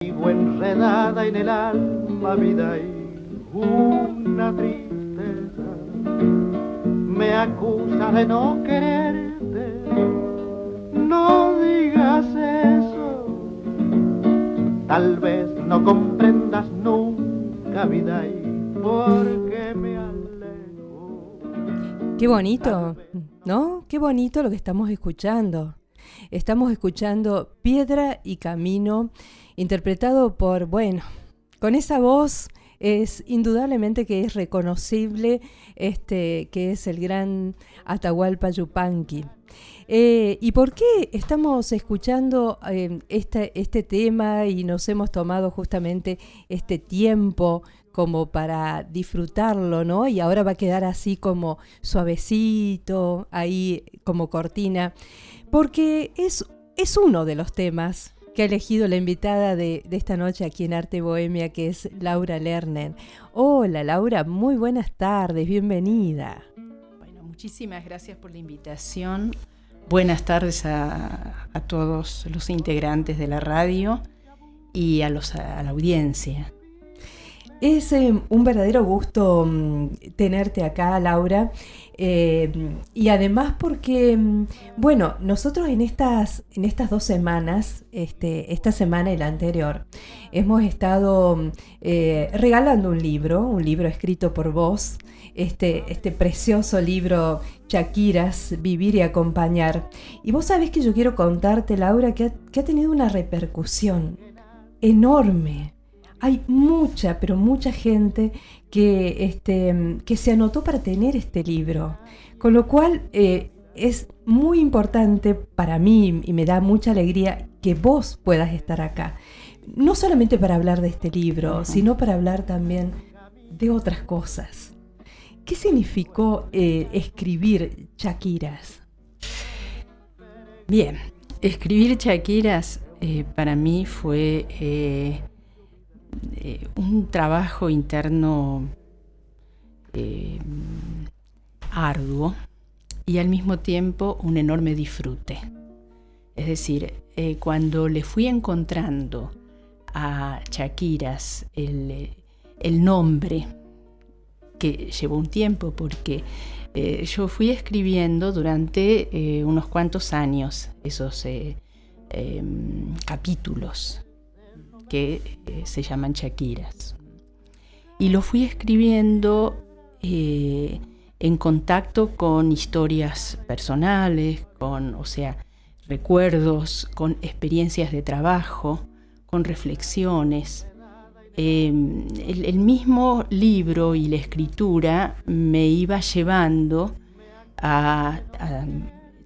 Vivo enredada en el alma vida y una tristeza me acusa de no quererte. No digas eso, tal vez no comprendas nunca vida y porque me alejo. Qué bonito, ¿no? Qué bonito lo que estamos escuchando. Estamos escuchando Piedra y Camino, interpretado por, bueno, con esa voz es indudablemente que es reconocible, que es el gran Atahualpa Yupanqui. ¿Y por qué estamos escuchando este tema y nos hemos tomado justamente este tiempo como para disfrutarlo, ¿no? Y ahora va a quedar así como suavecito, ahí como cortina, porque es uno de los temas que ha elegido la invitada de esta noche aquí en Arte Bohemia, que es Laura Lerner. Hola Laura, muy buenas tardes, bienvenida. Bueno, muchísimas gracias por la invitación. Buenas tardes a todos los integrantes de la radio y a la audiencia. Es un verdadero gusto tenerte acá, Laura, y además porque, bueno, nosotros en estas 2 semanas, esta semana y la anterior, hemos estado regalando un libro escrito por vos, este precioso libro Chaquiras, Vivir y Acompañar. Y vos sabés que yo quiero contarte, Laura, que ha tenido una repercusión enorme. Hay mucha, pero mucha gente que se anotó para tener este libro, con lo cual es muy importante para mí y me da mucha alegría que vos puedas estar acá. No solamente para hablar de este libro, sino para hablar también de otras cosas. ¿Qué significó escribir Chaquiras? Bien, escribir Chaquiras para mí fue un trabajo interno arduo y al mismo tiempo un enorme disfrute. Es decir, cuando le fui encontrando a Chaquiras el nombre, que llevó un tiempo porque yo fui escribiendo durante unos cuantos años esos capítulos que se llaman Chaquiras. Y lo fui escribiendo en contacto con historias personales, con recuerdos, con experiencias de trabajo, con reflexiones. El mismo libro y la escritura me iba llevando a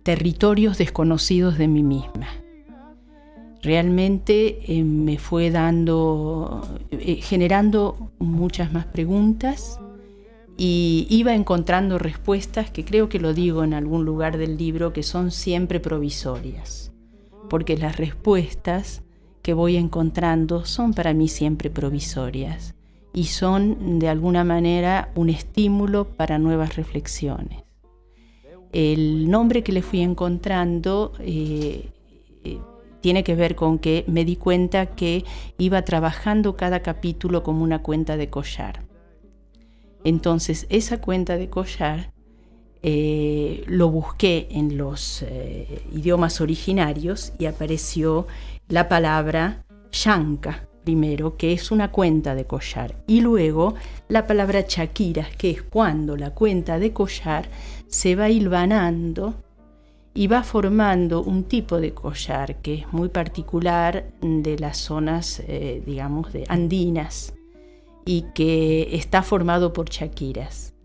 territorios desconocidos de mí misma. Realmente me fue generando muchas más preguntas y iba encontrando respuestas que creo que lo digo en algún lugar del libro, que son siempre provisorias, porque las respuestas que voy encontrando son para mí siempre provisorias y son de alguna manera un estímulo para nuevas reflexiones. El nombre que le fui encontrando tiene que ver con que me di cuenta que iba trabajando cada capítulo como una cuenta de collar. Entonces, esa cuenta de collar lo busqué en los idiomas originarios y apareció la palabra llanca primero, que es una cuenta de collar, y luego la palabra chaquiras, que es cuando la cuenta de collar se va hilvanando y va formando un tipo de collar que es muy particular de las zonas, de andinas, y que está formado por chaquiras.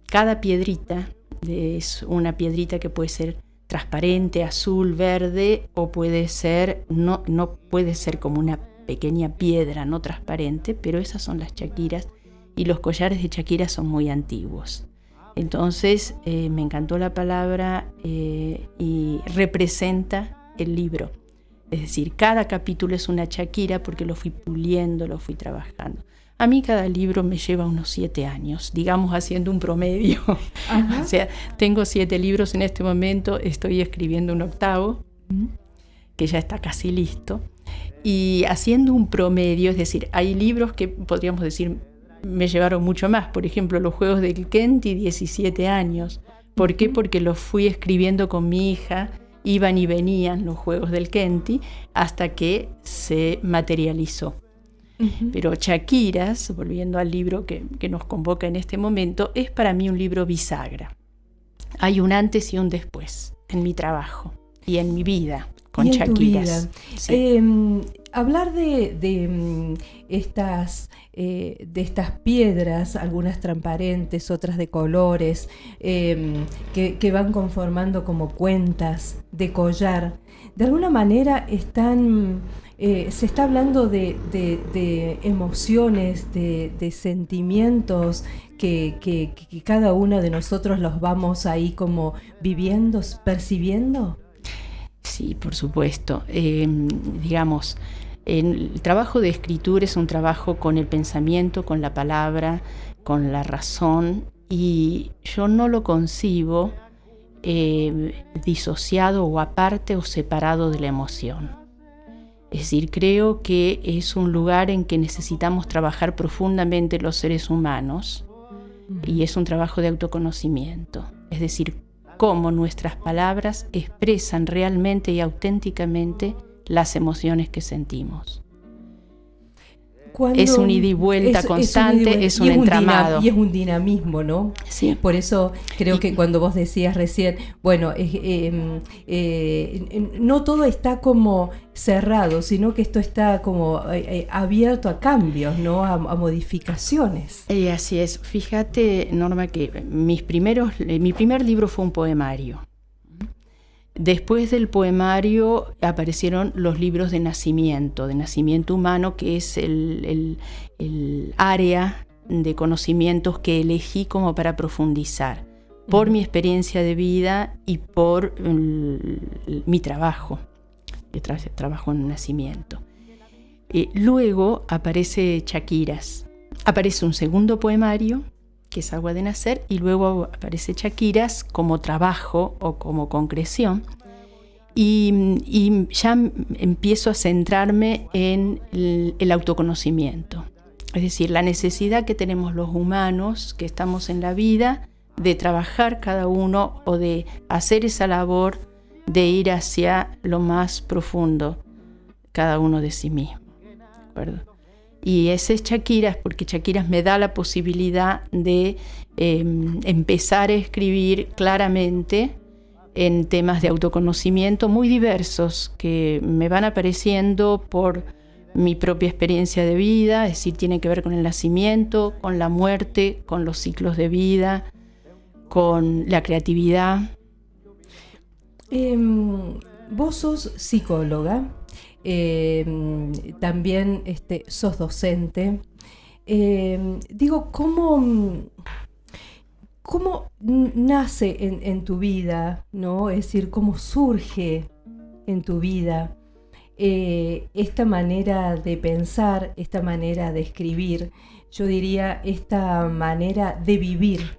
Cada piedrita es una piedrita que puede ser transparente, azul, verde, o puede ser, no puede ser como una pequeña piedra no transparente, pero esas son las chaquiras, y los collares de chaquiras son muy antiguos. Entonces me encantó la palabra y representa el libro. Es decir, cada capítulo es una chaquira porque lo fui puliendo, lo fui trabajando. A mí cada libro me lleva unos 7 años, digamos haciendo un promedio. Ajá. O sea, tengo 7 libros en este momento, estoy escribiendo un 8º, que ya está casi listo. Y haciendo un promedio, es decir, hay libros que podríamos decir me llevaron mucho más. Por ejemplo, Los Juegos del Kenti, 17 años. ¿Por qué? Porque los fui escribiendo con mi hija, iban y venían los Juegos del Kenti hasta que se materializó. Pero Chaquiras, volviendo al libro que nos convoca en este momento, es para mí un libro bisagra. Hay un antes y un después en mi trabajo y en mi vida con Chaquiras. Sí. Hablar de estas piedras, algunas transparentes, otras de colores, que van conformando como cuentas de collar, de alguna manera se está hablando de emociones, de sentimientos que cada uno de nosotros los vamos ahí como viviendo, percibiendo. Sí, por supuesto. Digamos, el trabajo de escritura es un trabajo con el pensamiento, con la palabra, con la razón, y yo no lo concibo disociado o aparte o separado de la emoción. Es decir, creo que es un lugar en que necesitamos trabajar profundamente los seres humanos, y es un trabajo de autoconocimiento. Es decir, cómo nuestras palabras expresan realmente y auténticamente las emociones que sentimos. Es un ida y vuelta constante, es un entramado. Y es un dinamismo, ¿no? Sí. Por eso creo que cuando vos decías recién, bueno, no todo está como cerrado, sino que esto está como abierto a cambios, ¿no? A modificaciones. Así es. Fíjate, Norma, que mi primer libro fue un poemario. Después del poemario aparecieron los libros de nacimiento humano, que es el área de conocimientos que elegí como para profundizar, por mi experiencia de vida y por mi trabajo. Yo trabajo en nacimiento. Luego aparece Chaquiras. Aparece un segundo poemario, que es Agua de Nacer, y luego aparece Chaquiras como trabajo o como concreción, y ya empiezo a centrarme en el autoconocimiento, es decir, la necesidad que tenemos los humanos que estamos en la vida de trabajar cada uno o de hacer esa labor de ir hacia lo más profundo cada uno de sí mismo, ¿de acuerdo? Y ese es Chaquiras, porque Chaquiras me da la posibilidad de empezar a escribir claramente en temas de autoconocimiento muy diversos que me van apareciendo por mi propia experiencia de vida, es decir, tiene que ver con el nacimiento, con la muerte, con los ciclos de vida, con la creatividad. Vos sos psicóloga. También sos docente. Digo, ¿cómo nace en tu vida, ¿no? Es decir, ¿cómo surge en tu vida esta manera de pensar, esta manera de escribir? Yo diría, esta manera de vivir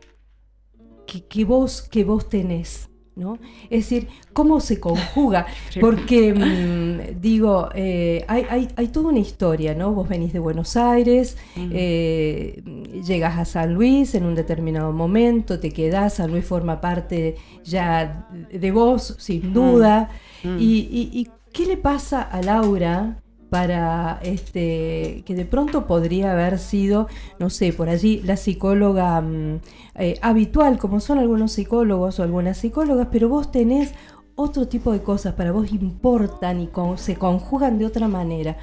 que vos tenés, ¿no? Es decir, ¿cómo se conjuga? Porque, hay toda una historia, ¿no? Vos venís de Buenos Aires, llegas a San Luis en un determinado momento, te quedás, San Luis forma parte ya de vos, sin duda. ¿Y qué le pasa a Laura para que de pronto podría haber sido, no sé, por allí la psicóloga habitual, como son algunos psicólogos o algunas psicólogas, pero vos tenés otro tipo de cosas, para vos importan y se conjugan de otra manera?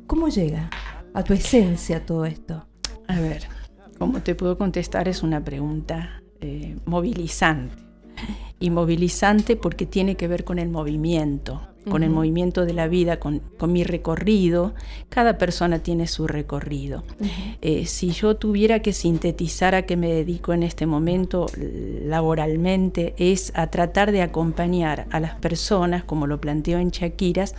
¿Cómo llega a tu esencia todo esto? A ver, ¿cómo te puedo contestar? Es una pregunta movilizante. Y movilizante porque tiene que ver con el movimiento, con el movimiento de la vida, con mi recorrido. Cada persona tiene su recorrido. Si yo tuviera que sintetizar a qué me dedico en este momento laboralmente, es a tratar de acompañar a las personas, como lo planteo en Chaquiras,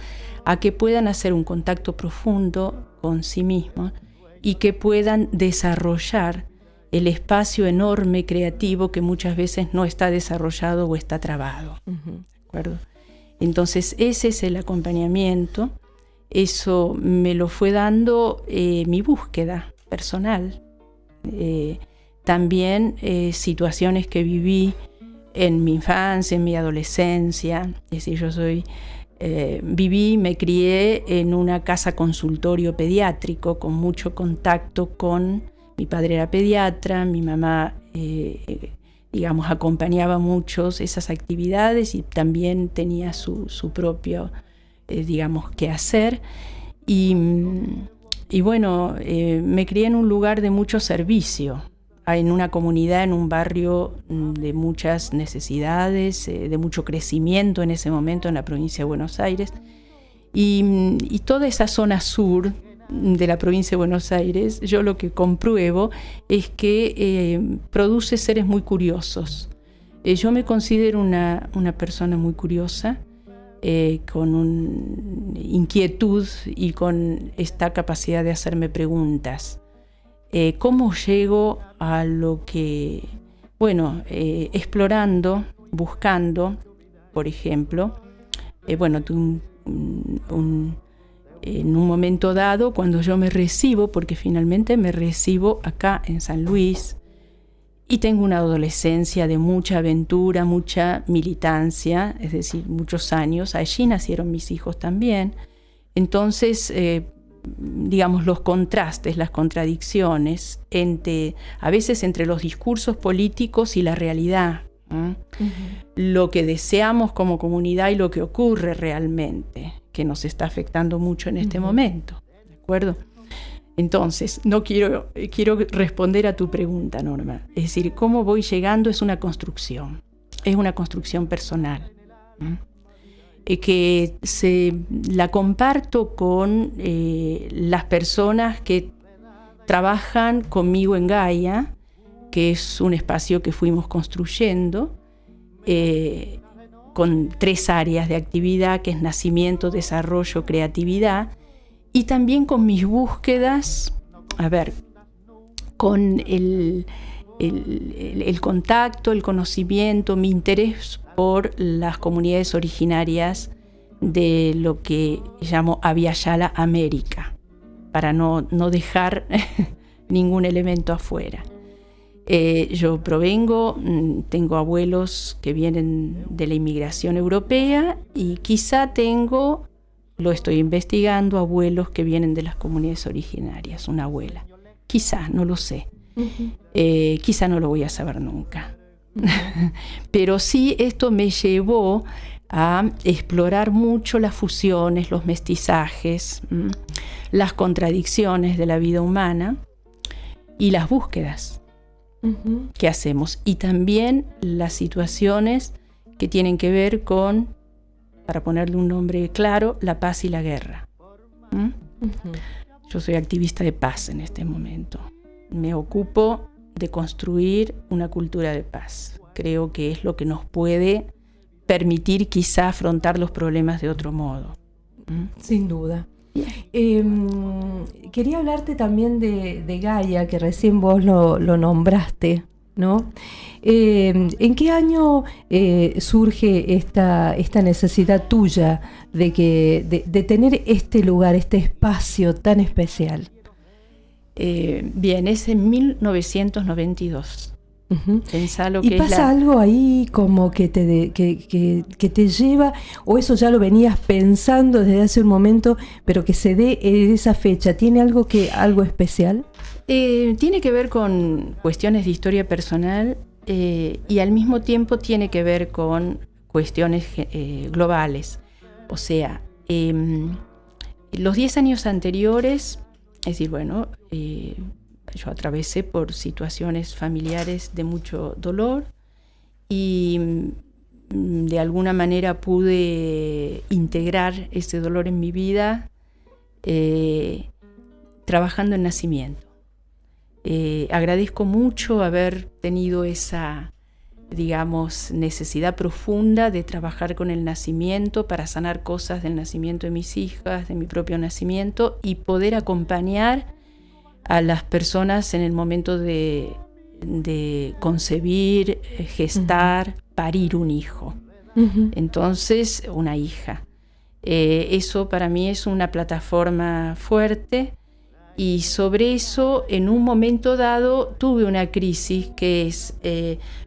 a que puedan hacer un contacto profundo con sí mismos y que puedan desarrollar el espacio enorme creativo que muchas veces no está desarrollado o está trabado. ¿De acuerdo? Entonces ese es el acompañamiento eso me lo fue dando mi búsqueda personal. También situaciones que viví en mi infancia, en mi adolescencia. Es decir, yo me crié en una casa consultorio pediátrico con mucho contacto con mi padre era pediatra, mi mamá acompañaba muchos esas actividades y también tenía su propio quehacer. Y bueno, me crié en un lugar de mucho servicio, en una comunidad, en un barrio de muchas necesidades, de mucho crecimiento en ese momento en la provincia de Buenos Aires. Y toda esa zona sur de la provincia de Buenos Aires, yo lo que compruebo es que produce seres muy curiosos. Yo me considero una persona muy curiosa, con inquietud y con esta capacidad de hacerme preguntas. ¿Cómo llego a lo que, explorando, buscando, por ejemplo, en un momento dado, cuando yo me recibo, porque finalmente me recibo acá en San Luis, y tengo una adolescencia de mucha aventura, mucha militancia, es decir, muchos años. Allí nacieron mis hijos también. Entonces, los contrastes, las contradicciones, a veces entre los discursos políticos y la realidad, lo que deseamos como comunidad y lo que ocurre realmente, que nos está afectando mucho en este momento, ¿de acuerdo? Entonces, quiero responder a tu pregunta, Norma. Es decir, cómo voy llegando es una construcción personal, que la comparto con las personas que trabajan conmigo en Gaia, que es un espacio que fuimos construyendo, con 3 áreas de actividad, que es nacimiento, desarrollo, creatividad, y también con mis búsquedas, con el contacto, el conocimiento, mi interés por las comunidades originarias de lo que llamo Abya-Yala América, para no dejar ningún elemento afuera. Yo tengo abuelos que vienen de la inmigración europea y quizá lo estoy investigando, abuelos que vienen de las comunidades originarias, una abuela. Quizá, no lo sé. Quizá no lo voy a saber nunca. Pero sí, esto me llevó a explorar mucho las fusiones, los mestizajes, las contradicciones de la vida humana y las búsquedas que hacemos. Y también las situaciones que tienen que ver con, para ponerle un nombre claro, la paz y la guerra. Yo soy activista de paz en este momento. Me ocupo de construir una cultura de paz. Creo que es lo que nos puede permitir quizá afrontar los problemas de otro modo. Sin duda. Quería hablarte también de Gaia, que recién vos lo nombraste, ¿no? ¿En qué año surge esta necesidad tuya de tener este lugar, este espacio tan especial? Bien, es en 1992. Pensá ¿Y pasa algo ahí como que te lleva, o eso ya lo venías pensando desde hace un momento, pero que se dé esa fecha? ¿Tiene algo especial? Tiene que ver con cuestiones de historia personal y al mismo tiempo tiene que ver con cuestiones globales. O sea, los 10 años anteriores, es decir, yo atravesé por situaciones familiares de mucho dolor y de alguna manera pude integrar ese dolor en mi vida trabajando en nacimiento. Agradezco mucho haber tenido esa, necesidad profunda de trabajar con el nacimiento para sanar cosas del nacimiento de mis hijas, de mi propio nacimiento, y poder acompañar a las personas en el momento de concebir, gestar, parir un hijo. Entonces, una hija. Eso para mí es una plataforma fuerte. Y sobre eso, en un momento dado, tuve una crisis que es,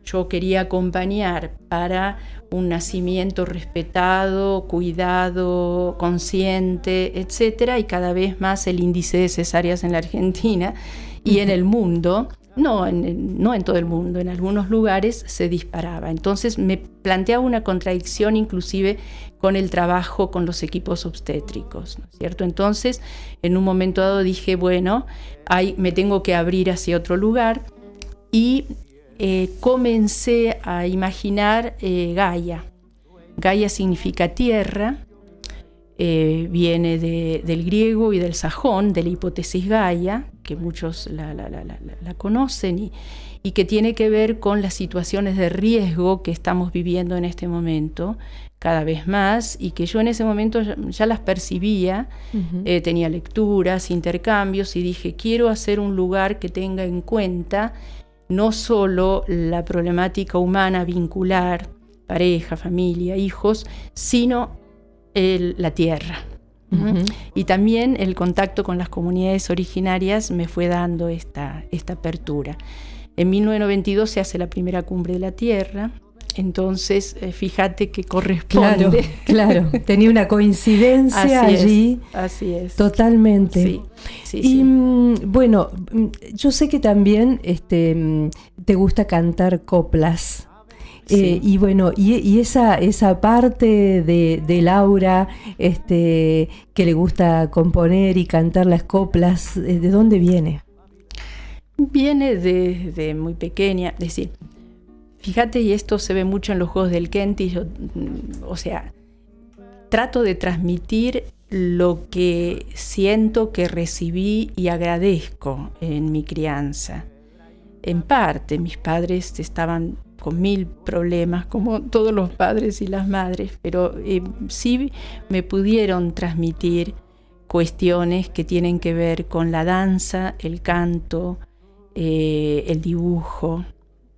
yo quería acompañar para un nacimiento respetado, cuidado, consciente, etcétera, y cada vez más el índice de cesáreas en la Argentina y en el mundo, no en todo el mundo, en algunos lugares se disparaba. Entonces me planteaba una contradicción inclusive con el trabajo con los equipos obstétricos, ¿no es cierto? Entonces, en un momento dado dije, bueno, me tengo que abrir hacia otro lugar y comencé a imaginar Gaia. Gaia significa tierra, viene del griego y del sajón, de la hipótesis Gaia, que muchos la conocen y que tiene que ver con las situaciones de riesgo que estamos viviendo en este momento, cada vez más, y que yo en ese momento ya las percibía. Tenía lecturas, intercambios, y dije, quiero hacer un lugar que tenga en cuenta no solo la problemática humana vincular, pareja, familia, hijos, sino la tierra. Y también el contacto con las comunidades originarias me fue dando esta apertura. En 1992 se hace la primera cumbre de la Tierra. Entonces, fíjate que corresponde. Claro, tenía una coincidencia allí. Así es. Totalmente. Sí. Bueno, yo sé que también te gusta cantar coplas. Sí. Y bueno, y esa parte de Laura que le gusta componer y cantar las coplas, ¿de dónde viene? Viene desde muy pequeña, es decir, fíjate, y esto se ve mucho en los Juegos del Kenti, trato de transmitir lo que siento que recibí y agradezco en mi crianza. En parte, mis padres estaban con 1000 problemas, como todos los padres y las madres, pero sí me pudieron transmitir cuestiones que tienen que ver con la danza, el canto, el dibujo,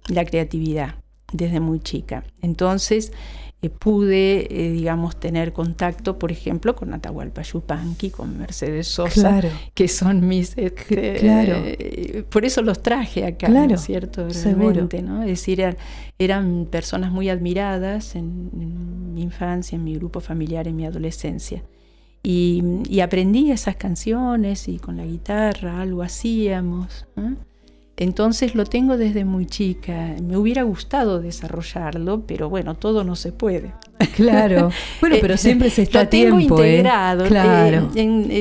la creatividad, desde muy chica. Entonces pude, tener contacto, por ejemplo, con Atahualpa Yupanqui, con Mercedes Sosa, claro, que son mis... claro. Por eso los traje acá, claro, ¿no es cierto? Realmente, ¿no? Es decir, eran personas muy admiradas en mi infancia, en mi grupo familiar, en mi adolescencia. Y aprendí esas canciones y con la guitarra algo hacíamos, ¿eh? Entonces lo tengo desde muy chica. Me hubiera gustado desarrollarlo, pero bueno, todo no se puede. Claro. Bueno, pero siempre se está a tiempo. Lo tengo integrado. Claro.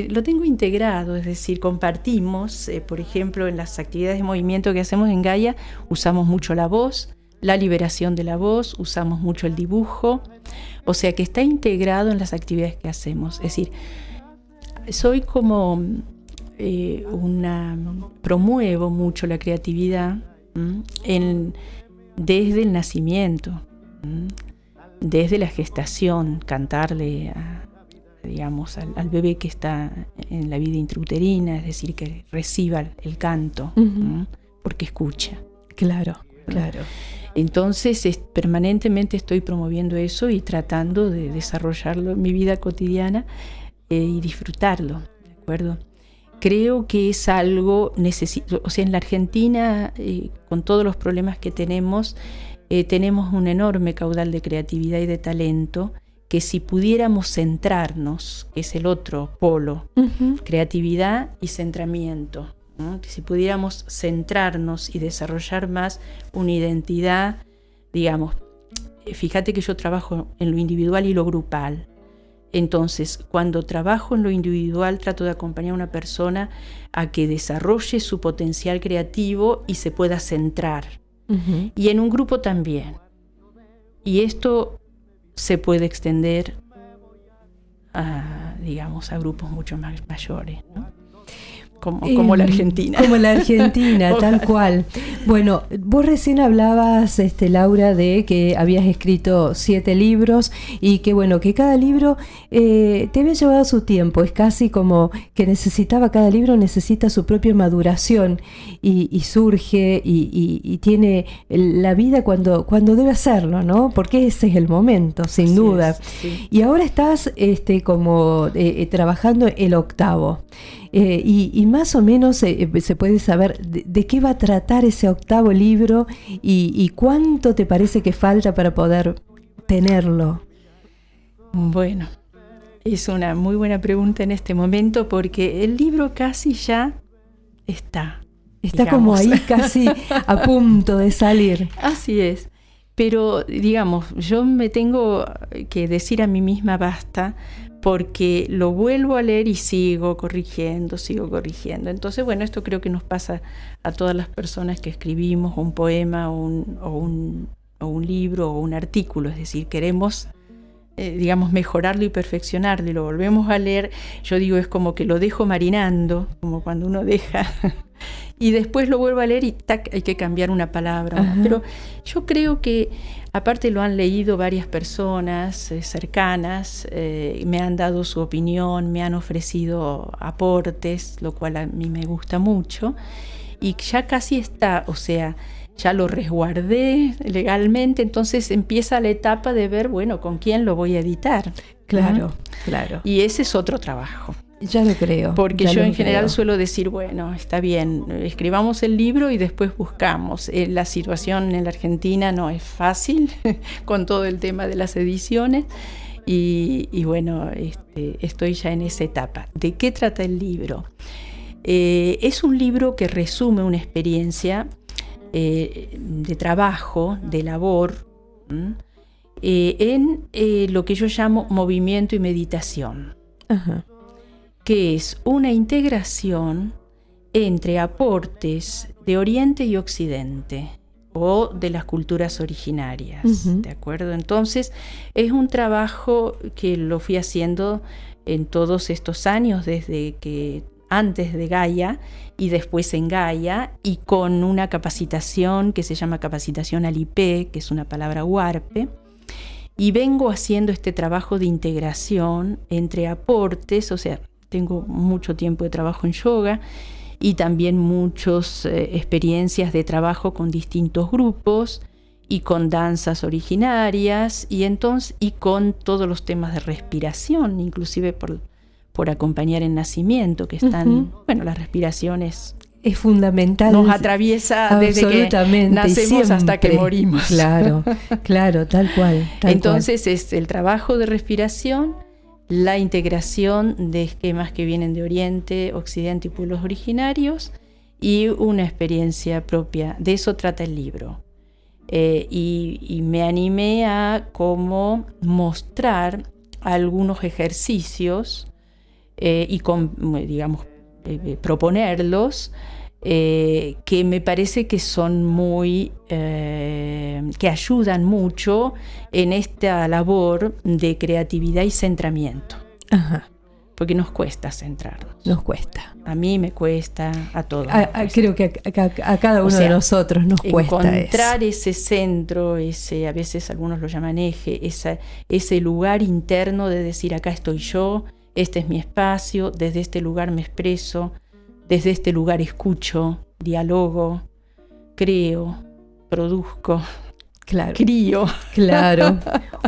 Lo tengo integrado, es decir, compartimos, por ejemplo, en las actividades de movimiento que hacemos en Gaia, usamos mucho la voz, la liberación de la voz, usamos mucho el dibujo. O sea que está integrado en las actividades que hacemos. Es decir, soy como... promuevo mucho la creatividad desde el nacimiento, desde la gestación, cantarle al bebé que está en la vida intrauterina, es decir, que reciba el canto, porque escucha. Claro. Entonces permanentemente estoy promoviendo eso y tratando de desarrollarlo en mi vida cotidiana y disfrutarlo, ¿de acuerdo? Creo que es algo necesario. O sea, en la Argentina, con todos los problemas que tenemos un enorme caudal de creatividad y de talento, que si pudiéramos centrarnos, que es el otro polo, creatividad y centramiento, ¿no? Que si pudiéramos centrarnos y desarrollar más una identidad, fíjate que yo trabajo en lo individual y lo grupal. Entonces, cuando trabajo en lo individual, trato de acompañar a una persona a que desarrolle su potencial creativo y se pueda centrar. Y en un grupo también. Y esto se puede extender a grupos mucho más mayores, ¿no? como la Argentina. Como la Argentina, tal cual. Bueno, vos recién hablabas, Laura, de que habías escrito 7 libros y que, bueno, que cada libro te había llevado su tiempo. Es casi como que cada libro necesita su propia maduración y surge y tiene la vida cuando debe hacerlo, ¿no? Porque ese es el momento, sin duda. Sí. Y ahora estás trabajando el 8º. Y más o menos se puede saber de qué va a tratar ese 8º libro y cuánto te parece que falta para poder tenerlo. Bueno, es una muy buena pregunta en este momento porque el libro casi ya está. Está como ahí casi a punto de salir. Así es. Pero, digamos, yo me tengo que decir a mí misma basta, porque lo vuelvo a leer y sigo corrigiendo. Entonces, bueno, esto creo que nos pasa a todas las personas que escribimos un poema o un libro o un artículo. Es decir, queremos, digamos, mejorarlo y perfeccionarlo y lo volvemos a leer. Yo digo, es como que lo dejo marinando, como cuando uno deja... y después lo vuelvo a leer y tac, hay que cambiar una palabra. Ajá. Pero yo creo que, aparte lo han leído varias personas cercanas, me han dado su opinión, me han ofrecido aportes, lo cual a mí me gusta mucho. Y ya casi está, o sea, ya lo resguardé legalmente, entonces empieza la etapa de ver, bueno, con quién lo voy a editar. Claro, claro. Y ese es otro trabajo. Ya lo creo. Porque yo en general suelo decir, bueno, está bien, escribamos el libro y después buscamos. La situación en la Argentina no es fácil con todo el tema de las ediciones y bueno, estoy ya en esa etapa. ¿De qué trata el libro? Es un libro que resume una experiencia de trabajo, de labor, en lo que yo llamo movimiento y meditación. Ajá. Que es una integración entre aportes de Oriente y Occidente o de las culturas originarias, uh-huh. ¿De acuerdo? Entonces, es un trabajo que lo fui haciendo en todos estos años, desde que antes de Gaia y después en Gaia, y con una capacitación que se llama capacitación Alipé, que es una palabra huarpe. Y vengo haciendo este trabajo de integración entre aportes, o sea, tengo mucho tiempo de trabajo en yoga y también muchas experiencias de trabajo con distintos grupos y con danzas originarias y con todos los temas de respiración, inclusive por acompañar el nacimiento, que están, uh-huh. Bueno, la respiración es fundamental. Nos atraviesa desde que nacemos hasta que morimos. Claro, tal cual. Entonces es el trabajo de respiración, la integración de esquemas que vienen de Oriente, Occidente y pueblos originarios y una experiencia propia. De eso trata el libro. Y me animé a cómo mostrar algunos ejercicios y proponerlos que me parece que son muy que ayudan mucho en esta labor de creatividad y centramiento. Ajá. Porque nos cuesta centrarnos. Nos cuesta. A mí me cuesta, a todos. Creo que a cada uno de nosotros nos cuesta encontrar ese centro, a veces algunos lo llaman eje, ese lugar interno de decir, acá estoy yo, este es mi espacio, desde este lugar me expreso, desde este lugar escucho, dialogo, creo, produzco, claro. Crío. Claro,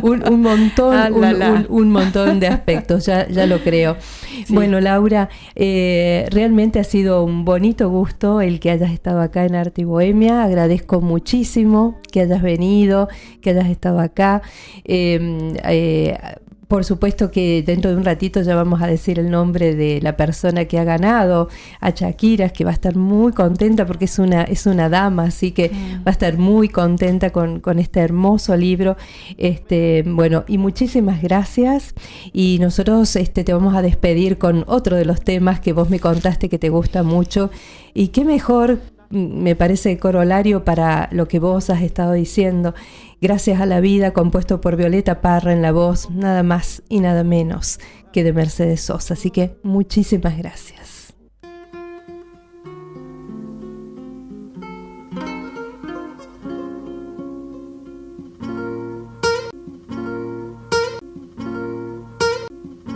un montón de aspectos, ya lo creo. Sí. Bueno, Laura, realmente ha sido un bonito gusto el que hayas estado acá en Arte y Bohemia. Agradezco muchísimo que hayas venido, que hayas estado acá. Por supuesto que dentro de un ratito ya vamos a decir el nombre de la persona que ha ganado, a Shakira, que va a estar muy contenta porque es una dama, así que va a estar muy contenta con este hermoso libro. Bueno, y muchísimas gracias. Y nosotros te vamos a despedir con otro de los temas que vos me contaste que te gusta mucho. Y qué mejor, me parece, corolario para lo que vos has estado diciendo. Gracias a la vida, compuesto por Violeta Parra en la voz, nada más y nada menos que de Mercedes Sosa. Así que muchísimas gracias.